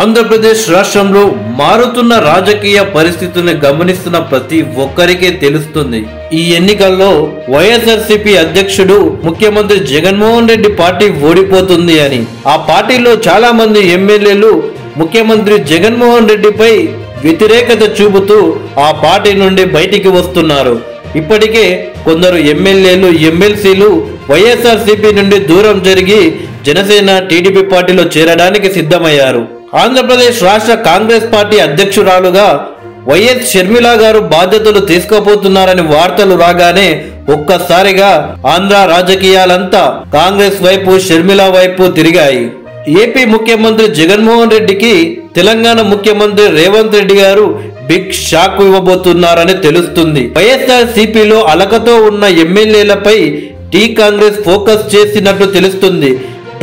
ఆంధ్రప్రదేశ్ రాష్ట్రంలో మారుతున్న రాజకీయ పరిస్థితుల్ని గమనిస్తున్న ప్రతి ఒక్కరికే తెలుస్తుంది. ఈ ఎన్నికల్లో వైఎస్ఆర్సీపీ అధ్యక్షుడు ముఖ్యమంత్రి జగన్మోహన్ రెడ్డి పార్టీ ఓడిపోతుంది అని. ఆ పార్టీలో చాలా మంది ఎమ్మెల్యేలు ముఖ్యమంత్రి జగన్మోహన్ రెడ్డిపై వ్యతిరేకత చూపుతూ ఆ పార్టీ నుండి బయటికి వస్తున్నారు. ఇప్పటికే కొందరు ఎమ్మెల్యేలు ఎమ్మెల్సీలు వైఎస్ఆర్సీపీ నుండి దూరం జరిగి జనసేన టీడీపీ పార్టీలో చేరడానికి సిద్ధమయ్యారు. ఆంధ్రప్రదేశ్ రాష్ట్ర కాంగ్రెస్ పార్టీ అధ్యక్షురాలుగా వైఎస్ షర్మిల గారు బాధ్యతలు తీసుకోబోతున్నారని వార్తలు రాగానే ఒక్కసారిగా ఆంధ్ర రాజకీయాలంతా కాంగ్రెస్ వైపు, షర్మిల వైపు తిరిగాయి. ఏపీ ముఖ్యమంత్రి జగన్మోహన్ రెడ్డికి తెలంగాణ ముఖ్యమంత్రి రేవంత్ రెడ్డి గారు బిగ్ షాక్ ఇవ్వబోతున్నారని తెలుస్తుంది. వైఎస్ఆర్సీపీలో అలకతో ఉన్న ఎమ్మెల్యేలపై టీ కాంగ్రెస్ ఫోకస్ చేసినట్టు తెలుస్తుంది.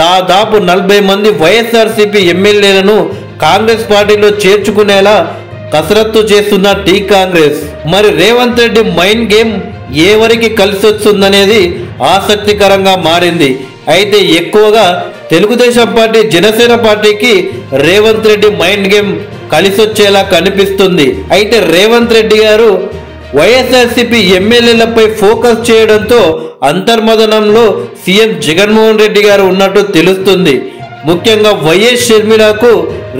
దాదాపు 40 మంది వైఎస్ఆర్సీపీ ఎమ్మెల్యేలను కాంగ్రెస్ పార్టీలో చేర్చుకునేలా కసరత్తు చేస్తున్న టీ కాంగ్రెస్. మరి రేవంత్ రెడ్డి మైండ్ గేమ్ ఎవరికి కలిసి వస్తుందనేది ఆసక్తికరంగా మారింది. అయితే ఎక్కువగా తెలుగుదేశం పార్టీ, జనసేన పార్టీకి రేవంత్ రెడ్డి మైండ్ గేమ్ కలిసొచ్చేలా కనిపిస్తుంది. అయితే రేవంత్ రెడ్డి గారు వైఎస్ఆర్సీపీ ఎమ్మెల్యేలపై ఫోకస్ చేయడంతో అంతర్మదనంలో సీఎం జగన్మోహన్ రెడ్డి గారు ఉన్నట్టు తెలుస్తుంది. ముఖ్యంగా వైఎస్ షర్మిలకు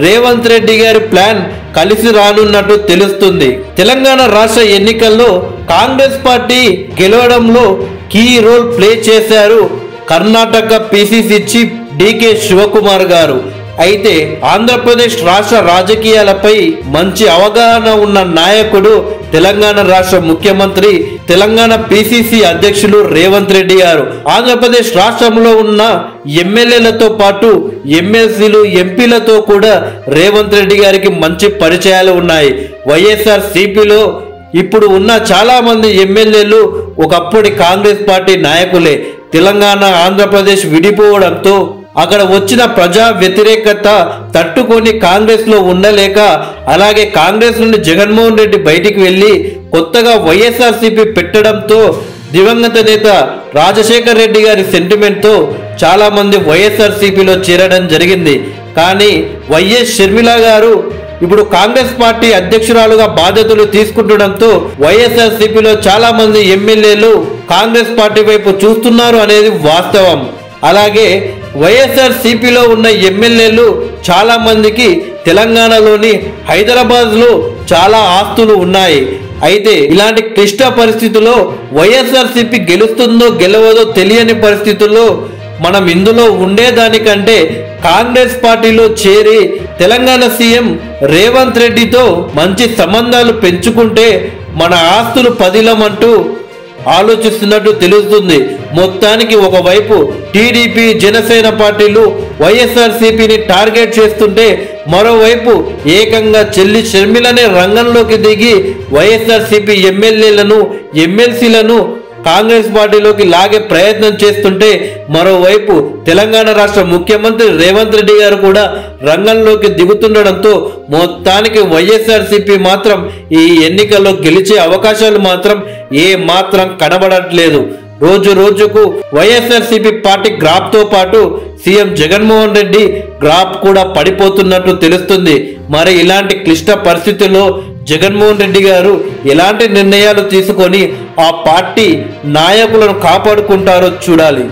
రేవంత్ రెడ్డి గారి ప్లాన్ కలిసి రానున్నట్టు తెలుస్తుంది. తెలంగాణ రాష్ట్ర ఎన్నికల్లో కాంగ్రెస్ పార్టీ గెలవడంలో కీ రోల్ ప్లే చేశారు కర్ణాటక పిసిసి చీఫ్ డికే శివకుమార్ గారు. అయితే ఆంధ్రప్రదేశ్ రాష్ట్ర రాజకీయాలపై మంచి అవగాహన ఉన్న నాయకుడు తెలంగాణ రాష్ట్ర ముఖ్యమంత్రి, తెలంగాణ పిసిసి అధ్యక్షులు రేవంత్ రెడ్డి గారు. ఆంధ్రప్రదేశ్ రాష్ట్రంలో ఉన్న ఎమ్మెల్యేలతో పాటు ఎమ్మెల్సీలు, ఎంపీలతో కూడా రేవంత్ రెడ్డి గారికి మంచి పరిచయాలు ఉన్నాయి. వైఎస్ఆర్సీపీలో ఇప్పుడు ఉన్న చాలా మంది ఎమ్మెల్యేలు ఒకప్పటి కాంగ్రెస్ పార్టీ నాయకులే. తెలంగాణ, ఆంధ్రప్రదేశ్ విడిపోవడంతో అక్కడ వచ్చిన ప్రజా వ్యతిరేకత తట్టుకొని కాంగ్రెస్ లో ఉండలేక, అలాగే కాంగ్రెస్ నుండి జగన్మోహన్ రెడ్డి బయటికి వెళ్ళి కొత్తగా వైఎస్ఆర్సీపీ పెట్టడంతో దివంగత నేత రాజశేఖర్ రెడ్డి గారి సెంటిమెంట్తో చాలా మంది వైఎస్ఆర్సీపీలో చేరడం జరిగింది. కానీ వైఎస్ షర్మిల గారు ఇప్పుడు కాంగ్రెస్ పార్టీ అధ్యక్షురాలుగా బాధ్యతలు తీసుకుంటుండడంతో వైఎస్ఆర్సీపీలో చాలా మంది ఎమ్మెల్యేలు కాంగ్రెస్ పార్టీ వైపు చూస్తున్నారు అనేది వాస్తవం. అలాగే వైఎస్ఆర్సీపీలో ఉన్న ఎమ్మెల్యేలు చాలా మందికి తెలంగాణలోని హైదరాబాద్లో చాలా ఆస్తులు ఉన్నాయి. అయితే ఇలాంటి క్లిష్ట పరిస్థితుల్లో వైఎస్ఆర్సీపీ గెలుస్తుందో గెలవదో తెలియని పరిస్థితుల్లో మనం ఇందులో ఉండేదానికంటే కాంగ్రెస్ పార్టీలో చేరి తెలంగాణ సీఎం రేవంత్ రెడ్డితో మంచి సంబంధాలు పెంచుకుంటే మన ఆస్తులు పదిలమంటూ ఆలోచిస్తున్నట్టు తెలుస్తుంది. మొత్తానికి ఒకవైపు టీడీపీ, జనసేన పార్టీలు వైఎస్ఆర్సీపీని టార్గెట్ చేస్తుంటే మరోవైపు ఏకంగా చెల్లి షర్మిలనే రంగంలోకి దిగి వైఎస్ఆర్సీపీ ఎమ్మెల్యేలను, ఎమ్మెల్సీలను కాంగ్రెస్ పార్టీలోకి లాగే ప్రయత్నం చేస్తుంటే మరోవైపు తెలంగాణ రాష్ట్ర ముఖ్యమంత్రి రేవంత్ రెడ్డి గారు కూడా రంగంలోకి దిగుతుండడంతో మొత్తానికి వైఎస్ఆర్సీపీ మాత్రం ఈ ఎన్నికల్లో గెలిచే అవకాశాలు మాత్రం ఏ మాత్రం కనబడట్లేదు. రోజు రోజుకు వైఎస్ఆర్సీపీ పార్టీ గ్రాఫ్ తో పాటు సీఎం జగన్మోహన్ రెడ్డి గ్రాఫ్ కూడా పడిపోతున్నట్టు తెలుస్తుంది. మరి ఇలాంటి క్లిష్ట పరిస్థితుల్లో జగన్మోహన్ రెడ్డి గారు ఎలాంటి నిర్ణయాలు తీసుకొని ఆ పార్టీ నాయకులను కాపాడుకుంటారో చూడాలి.